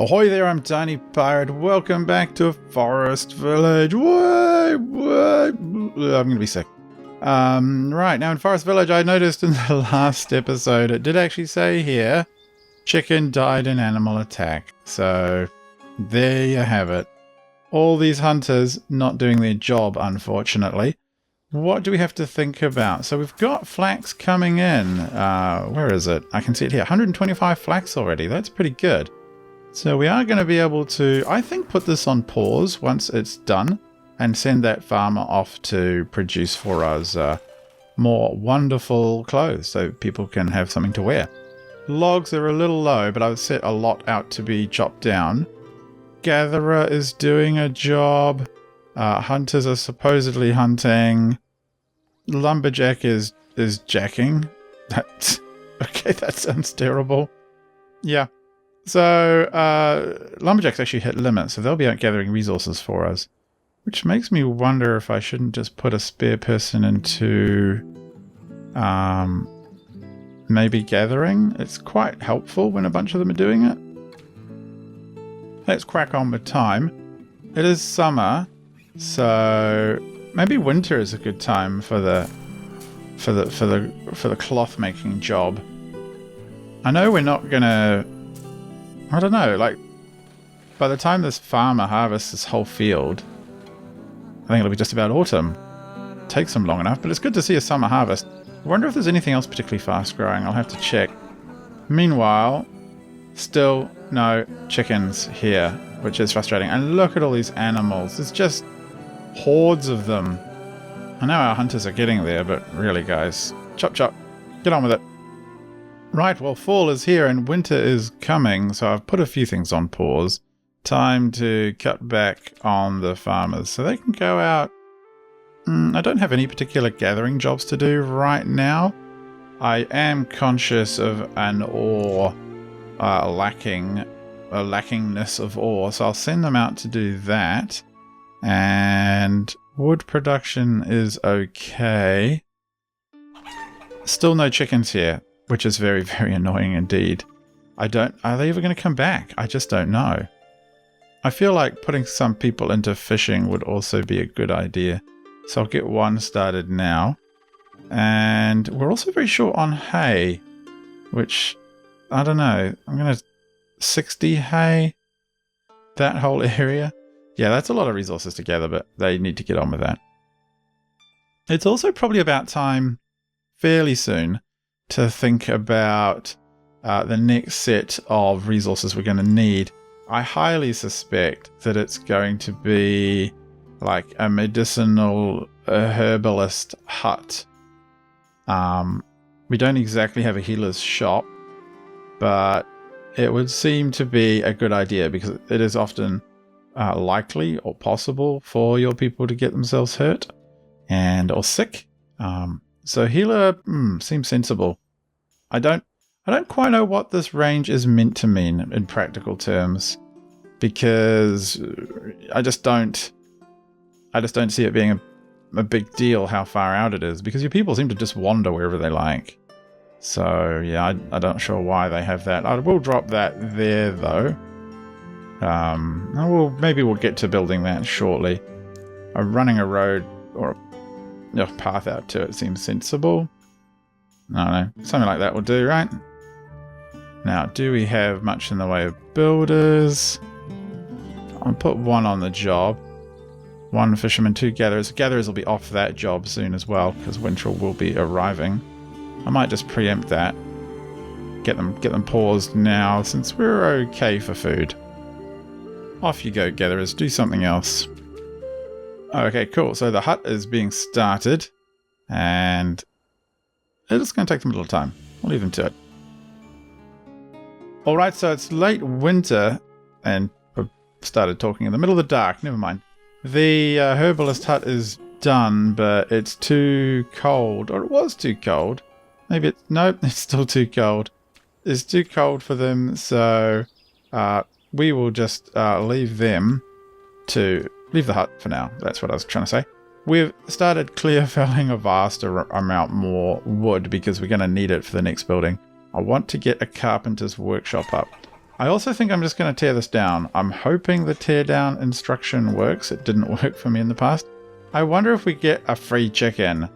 Ahoy there, I'm Tiny Pirate. Welcome back to Forest Village. I'm gonna be sick. Right, now in Forest Village, I noticed in the last episode, it did actually say here, chicken died in animal attack. So, there you have it. All these hunters not doing their job, unfortunately. What do we have to think about? So we've got flax coming in. Where is it? I can see it here. 125 flax already. That's pretty good. So we are going to be able to, I think, put this on pause once it's done and send that farmer off to produce for us more wonderful clothes so people can have something to wear. Logs are a little low, but I've set a lot out to be chopped down. Gatherer is doing a job. Hunters are supposedly hunting. Lumberjack is jacking. That's okay, that sounds terrible. Yeah. So, Lumberjacks actually hit limits, so they'll be out gathering resources for us. Which makes me wonder if I shouldn't just put a spare person into maybe gathering. It's quite helpful when a bunch of them are doing it. Let's crack on with time. It is summer, so maybe winter is a good time for the cloth making job. I know we're not gonna, I don't know, like by the time this farmer harvests this whole field, I think it'll be just about autumn. It takes them long enough, but it's good to see a summer harvest. I wonder if there's anything else particularly fast growing. I'll have to check. Meanwhile, still no chickens here, which is frustrating. And look at all these animals. There's just hordes of them. I know our hunters are getting there, but really, guys, chop chop, get on with it. Right, well, fall is here and winter is coming, so I've put a few things on pause. Time to cut back on the farmers so they can go out. I don't have any particular gathering jobs to do right now. I am conscious of an ore lackingness of ore, so I'll send them out to do that. And wood production is okay. Still no chickens here, which is very, very annoying indeed. Are they ever going to come back? I just don't know. I feel like putting some people into fishing would also be a good idea. So I'll get one started now. And we're also very short on hay, which, I don't know. I'm going to 60 hay, that whole area. Yeah, that's a lot of resources to gather, but they need to get on with that. It's also probably about time, fairly soon, to think about the next set of resources we're going to need. I highly suspect that it's going to be like a medicinal herbalist hut. We don't exactly have a healer's shop, but it would seem to be a good idea because it is often likely or possible for your people to get themselves hurt or sick. So healer seems sensible. I don't quite know what this range is meant to mean in practical terms, because I just don't see it being a big deal how far out it is, because your people seem to just wander wherever they like. So yeah, I'm not sure why they have that. I will drop that there though. Maybe we'll get to building that shortly. Running a road or a path out to it seems sensible. I don't know, something like that will do, right? Now, do we have much in the way of builders? I'll put one on the job. One fisherman, 2 gatherers. Gatherers will be off that job soon as well, because winter will be arriving. I might just preempt that. Get them paused now, since we're okay for food. Off you go, gatherers. Do something else. Okay, cool. So the hut is being started, and it's going to take them a little time. I'll leave them to it. Alright, so it's late winter, and I've started talking in the middle of the dark. Never mind. The herbalist hut is done, but it's too cold. Or it was too cold. Maybe nope, it's still too cold. It's too cold for them, so we will just leave the hut for now. That's what I was trying to say. We've started clear felling a vast amount more wood because we're going to need it for the next building. I want to get a carpenter's workshop up. I also think I'm just going to tear this down. I'm hoping the tear down instruction works. It didn't work for me in the past. I wonder if we get a free chicken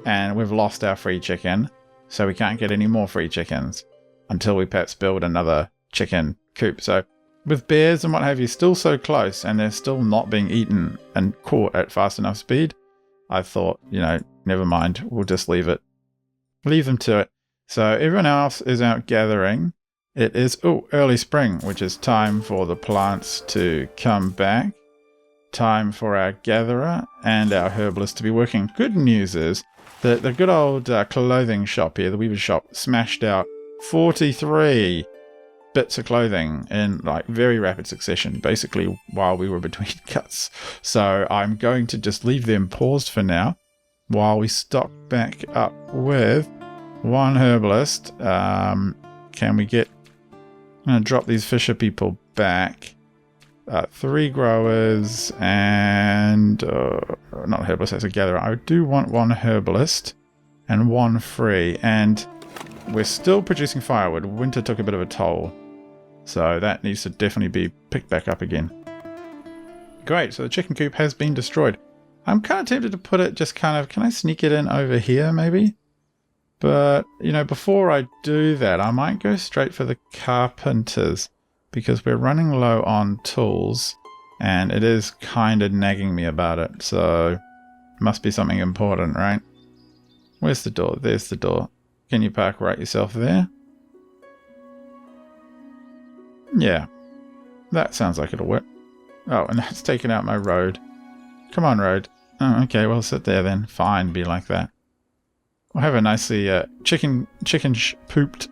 and we've lost our free chicken, so we can't get any more free chickens until we perhaps build another chicken coop. So with bears and what have you still so close and they're still not being eaten and caught at fast enough speed, I thought, you know, never mind, we'll just leave it. Leave them to it. So everyone else is out gathering. It is early spring, which is time for the plants to come back. Time for our gatherer and our herbalist to be working. Good news is that the good old clothing shop here, the weaver shop, smashed out 43 bits of clothing in like very rapid succession, basically while we were between cuts. So I'm going to just leave them paused for now while we stock back up with one herbalist. Can we get... I'm going to drop these fisher people back. 3 growers and... not herbalist, that's a gatherer. I do want one herbalist and one free. And we're still producing firewood. Winter took a bit of a toll. So that needs to definitely be picked back up again. Great, so the chicken coop has been destroyed. I'm kind of tempted to put it just kind of... Can I sneak it in over here maybe? But, you know, before I do that, I might go straight for the carpenters because we're running low on tools and it is kind of nagging me about it. So, it must be something important, right? Where's the door? There's the door. Can you park right yourself there? Yeah, that sounds like it'll work. Oh, and that's taken out my road. Come on, road. Oh, okay, well, sit there then. Fine, be like that. We'll have a nicely chicken pooped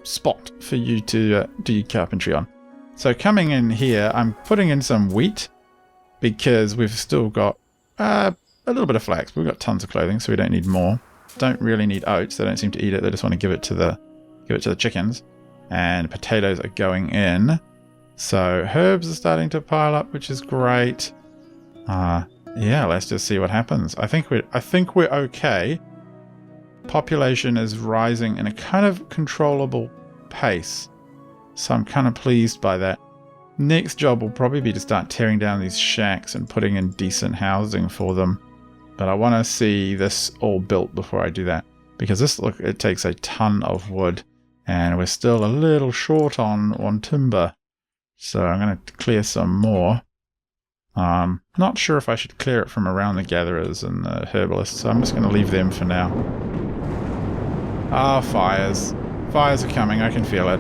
spot for you to do your carpentry on. So coming in here, I'm putting in some wheat because we've still got a little bit of flax. We've got tons of clothing, so we don't need more. Don't really need oats. They don't seem to eat it. They just want to give it to the chickens. And potatoes are going in. So herbs are starting to pile up, which is great. Yeah, let's just see what happens. I think we're okay. Population is rising in a kind of controllable pace. So I'm kind of pleased by that. Next job will probably be to start tearing down these shacks and putting in decent housing for them. But I want to see this all built before I do that. Because it takes a ton of wood. And we're still a little short on timber. So I'm going to clear some more. Not sure if I should clear it from around the gatherers and the herbalists. So I'm just going to leave them for now. Ah, fires. Fires are coming. I can feel it.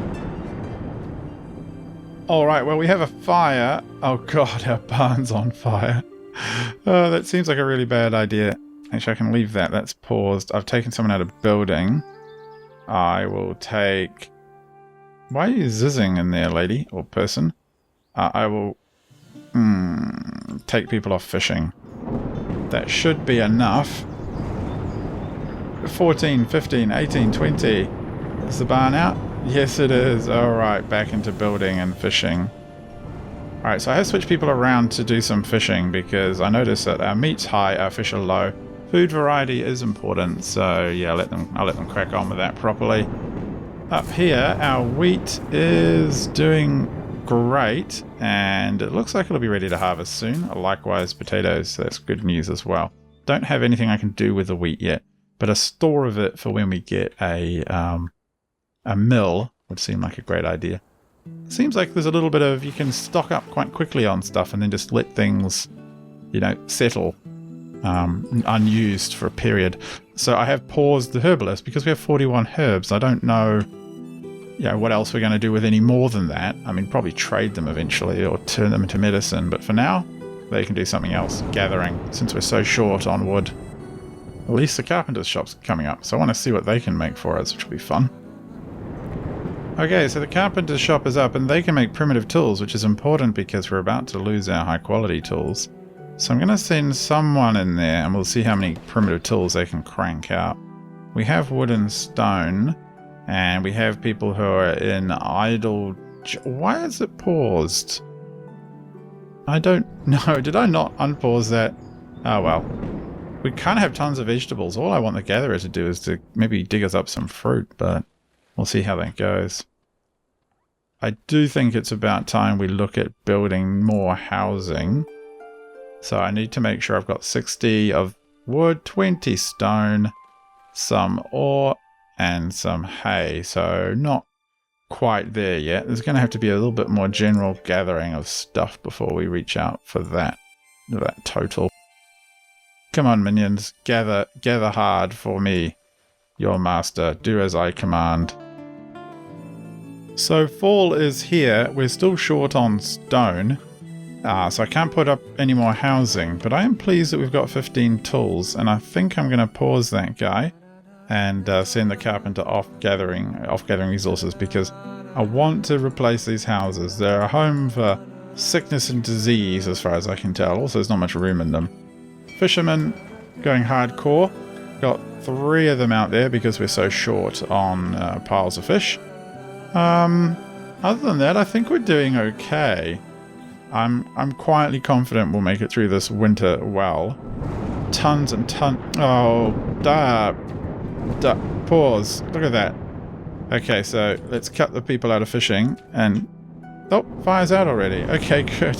Alright, well, we have a fire. Oh god, our barn's on fire. Oh, that seems like a really bad idea. Actually, I can leave that. That's paused. I've taken someone out of building. I will take... Why are you zizzing in there, lady or person? I will take people off fishing. That should be enough. 14, 15, 18, 20. Is the barn out? Yes, it is. Alright, back into building and fishing. Alright, so I have switched people around to do some fishing because I noticed that our meat's high, our fish are low. Food variety is important, so yeah, I'll let them crack on with that properly. Up here, our wheat is doing great, and it looks like it'll be ready to harvest soon. Likewise, potatoes, so that's good news as well. Don't have anything I can do with the wheat yet, but a store of it for when we get a mill would seem like a great idea. Seems like there's a little bit of, you can stock up quite quickly on stuff and then just let things, you know, settle unused for a period. So I have paused the herbalist because we have 41 herbs. I don't know, you know, what else we're going to do with any more than that. I mean, probably trade them eventually or turn them into medicine, but for now they can do something else, gathering, since we're so short on wood. At least the carpenter's shop's coming up, so I want to see what they can make for us, which will be fun. Okay, so the carpenter's shop is up and they can make primitive tools, which is important because we're about to lose our high quality tools. So I'm going to send someone in there and we'll see how many primitive tools they can crank out. We have wood and stone and we have people who are in idle... Why is it paused? I don't know. Did I not unpause that? Oh well. We kind of have tons of vegetables. All I want the gatherer to do is to maybe dig us up some fruit, but we'll see how that goes. I do think it's about time we look at building more housing. So I need to make sure I've got 60 of wood, 20 stone, some ore, and some hay. So not quite there yet. There's going to have to be a little bit more general gathering of stuff before we reach out for that total. Come on, minions, gather hard for me, your master. Do as I command. So fall is here. We're still short on stone, so I can't put up any more housing, but I am pleased that we've got 15 tools, and I think I'm going to pause that guy and send the carpenter off gathering resources, because I want to replace these houses. They're a home for sickness and disease as far as I can tell. Also, there's not much room in them. Fishermen going hardcore. Got 3 of them out there because we're so short on piles of fish. Other than that, I think we're doing okay. I'm quietly confident we'll make it through this winter well. Tons and tons. Oh, pause. Look at that. Okay, so let's cut the people out of fishing and... Oh, fire's out already. Okay, good.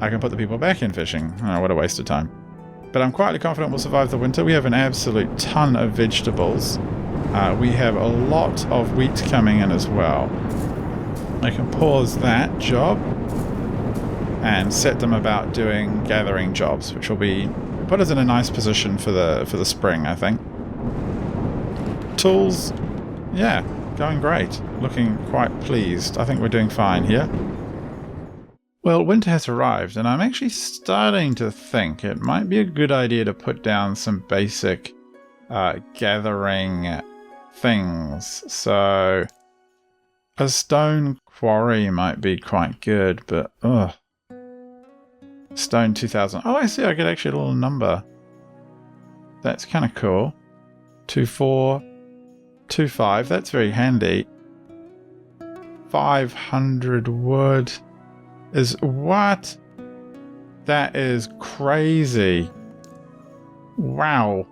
I can put the people back in fishing. Oh, what a waste of time. But I'm quietly confident we'll survive the winter. We have an absolute ton of vegetables. We have a lot of wheat coming in as well. I can pause that job and set them about doing gathering jobs, which will put us in a nice position for the spring, I think. Tools, yeah, going great. Looking quite pleased. I think we're doing fine here. Well, winter has arrived, and I'm actually starting to think it might be a good idea to put down some basic gathering things. So a stone quarry might be quite good, but ugh. Stone 2000. Oh, I see. I get actually a little number. That's kind of cool. 2425. That's very handy. 500 wood is what? That is crazy. Wow.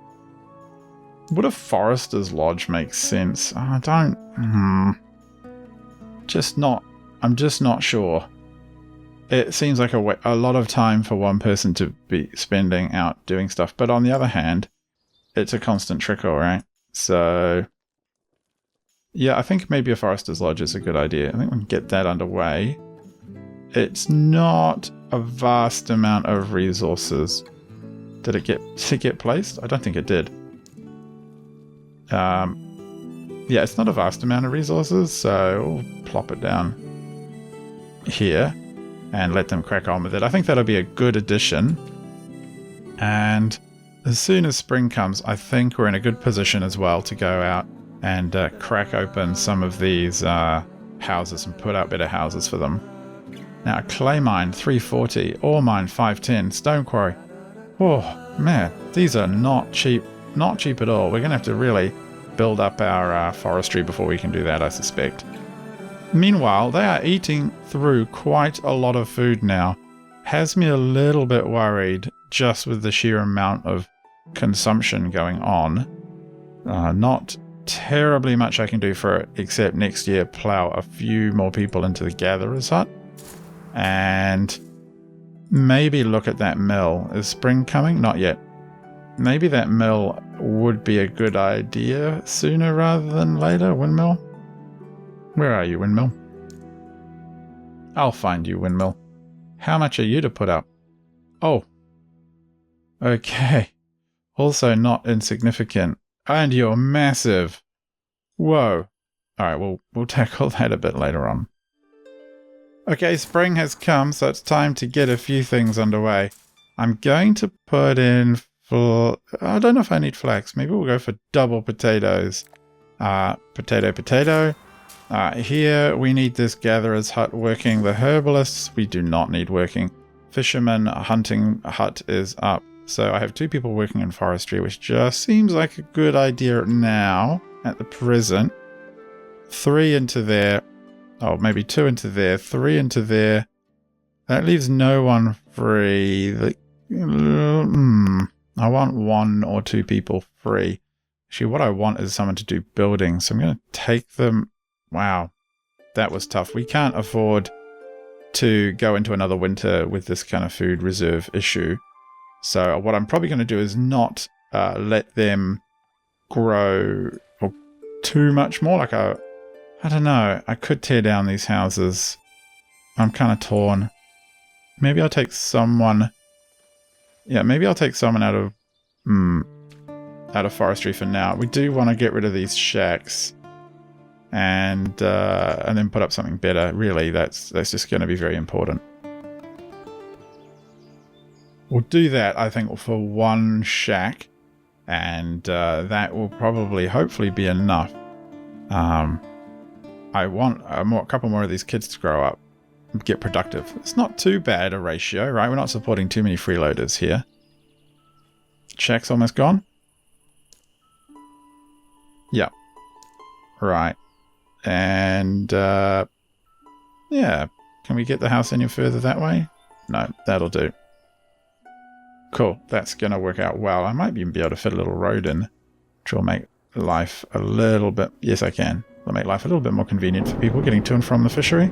Would a forester's lodge make sense? I don't... I'm just not sure. It seems like a lot of time for one person to be spending out doing stuff. But on the other hand, it's a constant trickle, right? So, yeah, I think maybe a forester's lodge is a good idea. I think we can get that underway. It's not a vast amount of resources. Did it get placed? I don't think it did. Yeah, it's not a vast amount of resources, so we'll plop it down here and let them crack on with it. I think that'll be a good addition. And as soon as spring comes, I think we're in a good position as well to go out and crack open some of these houses and put out better houses for them. Now, a clay mine, 340, ore mine, 510, stone quarry. Oh, man, these are not cheap. Not cheap at all. We're going to have to really build up our forestry before we can do that, I suspect. Meanwhile, they are eating through quite a lot of food now. Has me a little bit worried just with the sheer amount of consumption going on. Not terribly much I can do for it, except next year plow a few more people into the gatherer's hut. And maybe look at that mill. Is spring coming? Not yet. Maybe that mill would be a good idea sooner rather than later. Windmill? Where are you, windmill? I'll find you, windmill. How much are you to put up? Oh. Okay. Also not insignificant. And you're massive. Whoa. Alright, we'll tackle that a bit later on. Okay, spring has come, so it's time to get a few things underway. I'm going to put in for... I don't know if I need flax. Maybe we'll go for double potatoes. Potato. Here, we need this gatherer's hut working. The herbalists, we do not need working. Fisherman hunting hut is up. So I have 2 people working in forestry, which just seems like a good idea now, at the present. 3 into there. Oh, maybe 2 into there, 3 into there. That leaves no one free. I want 1 or 2 people free. Actually, what I want is someone to do building. So I'm going to take them... Wow. that was tough. We can't afford to go into another winter with this kind of food reserve issue. So what I'm probably going to do is not let them grow too much more. Like I don't know. I could tear down these houses. I'm kind of torn. Maybe I'll take someone. Yeah, maybe I'll take someone out of forestry for now. We do want to get rid of these shacks, and then put up something better. Really, that's just going to be very important. We'll do that, I think, for one shack, and that will probably, hopefully, be enough. I want a couple more of these kids to grow up and get productive. It's not too bad a ratio, right? We're not supporting too many freeloaders here. Shack's almost gone. Yeah. Right. And, yeah. Can we get the house any further that way? No, that'll do. Cool. That's going to work out well. I might even be able to fit a little road in, which will make life a little bit... Yes, I can. It'll make life a little bit more convenient for people getting to and from the fishery.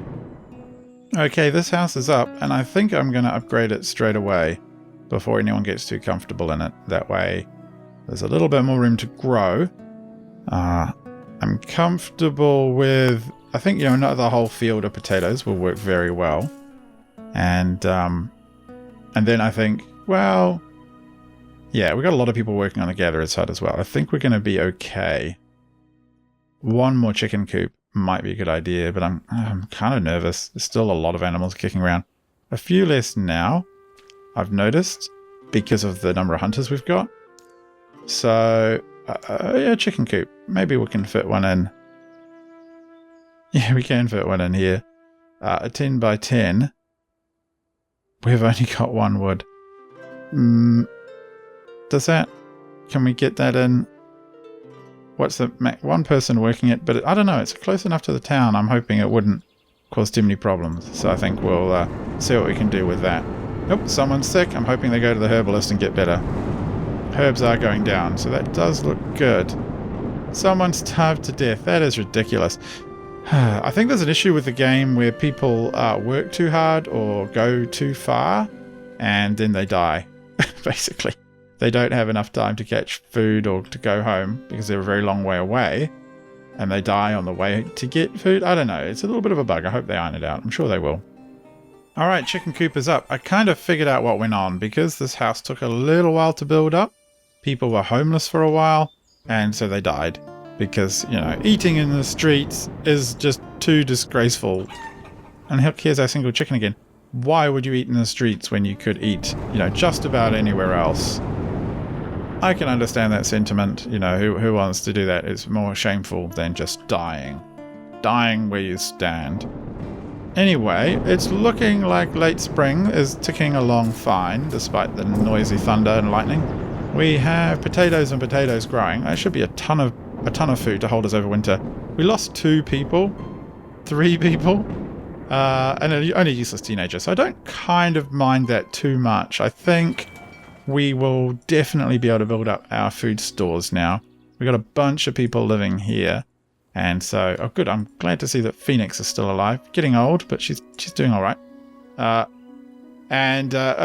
Okay, this house is up, and I think I'm going to upgrade it straight away before anyone gets too comfortable in it. That way, there's a little bit more room to grow. I'm comfortable with... I think, not the whole field of potatoes will work very well. And then I think, well... Yeah, we've got a lot of people working on the gatherer's hut as well. I think we're going to be okay. One more chicken coop might be a good idea, but I'm kind of nervous. There's still a lot of animals kicking around. A few less now, I've noticed, because of the number of hunters we've got. So, yeah, chicken coop. Maybe we can fit one in. Yeah, we can fit one in here. A 10 by 10. We've only got one wood. Does that... Can we get that in? What's the... One person working it, but I don't know. It's close enough to the town. I'm hoping it wouldn't cause too many problems. So I think we'll see what we can do with that. Nope, someone's sick. I'm hoping they go to the herbalist and get better. Herbs are going down, so that does look good. Someone's starved to death. That is ridiculous. I think there's an issue with the game where people work too hard or go too far, and then they die, basically. They don't have enough time to catch food or to go home because they're a very long way away, and they die on the way to get food. I don't know. It's a little bit of a bug. I hope they iron it out. I'm sure they will. Alright, chicken coop is up. I kind of figured out what went on because this house took a little while to build up. People were homeless for a while, and so they died. Because, eating in the streets is just too disgraceful. And here's our single chicken again. Why would you eat in the streets when you could eat, just about anywhere else? I can understand that sentiment. Who wants to do that? It's more shameful than just dying. Dying where you stand. Anyway, it's looking like late spring is ticking along fine, despite the noisy thunder and lightning. We have potatoes and potatoes growing. That should be a ton of food to hold us over winter. We lost 2 people, 3 people, and only a useless teenager, so I don't kind of mind that too much. I think we will definitely be able to build up our food stores now. We've got a bunch of people living here, and so, oh good, I'm glad to see that Phoenix is still alive. Getting old, but she's doing all right. I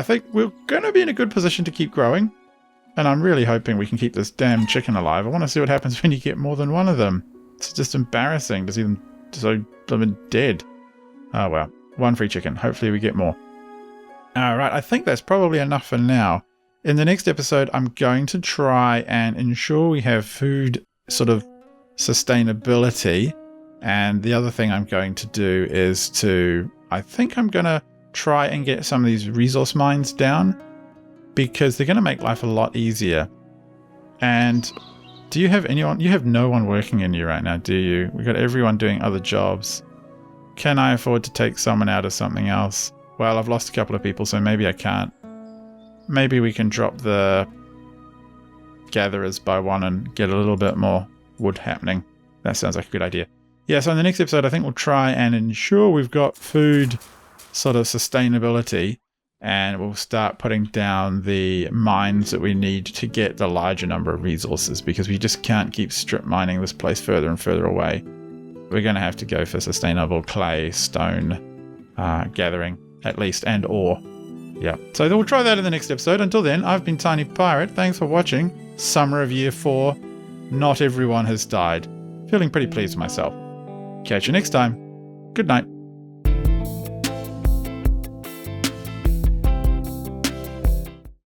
think we're going to be in a good position to keep growing. And I'm really hoping we can keep this damn chicken alive. I want to see what happens when you get more than one of them. It's just embarrassing to see them so dead. Oh well, 1 free chicken. Hopefully we get more. Alright, I think that's probably enough for now. In the next episode, I'm going to try and ensure we have food sort of sustainability. And the other thing I'm going to do is I think I'm going to try and get some of these resource mines down, because they're going to make life a lot easier. And do you have anyone? You have no one working in you right now, do you? We've got everyone doing other jobs. Can I afford to take someone out of something else? Well, I've lost a couple of people, so maybe I can't. Maybe we can drop the gatherers by 1 and get a little bit more wood happening. That sounds like a good idea. Yeah, so in the next episode, I think we'll try and ensure we've got food sort of sustainability. And we'll start putting down the mines that we need to get the larger number of resources, because we just can't keep strip mining this place further and further away. we're going to have to go for sustainable clay, stone gathering, at least, and ore. Yeah. So we'll try that in the next episode. Until then, I've been Tiny Pirate. Thanks for watching. Summer of Year 4. Not everyone has died. Feeling pretty pleased with myself. Catch you next time. Good night.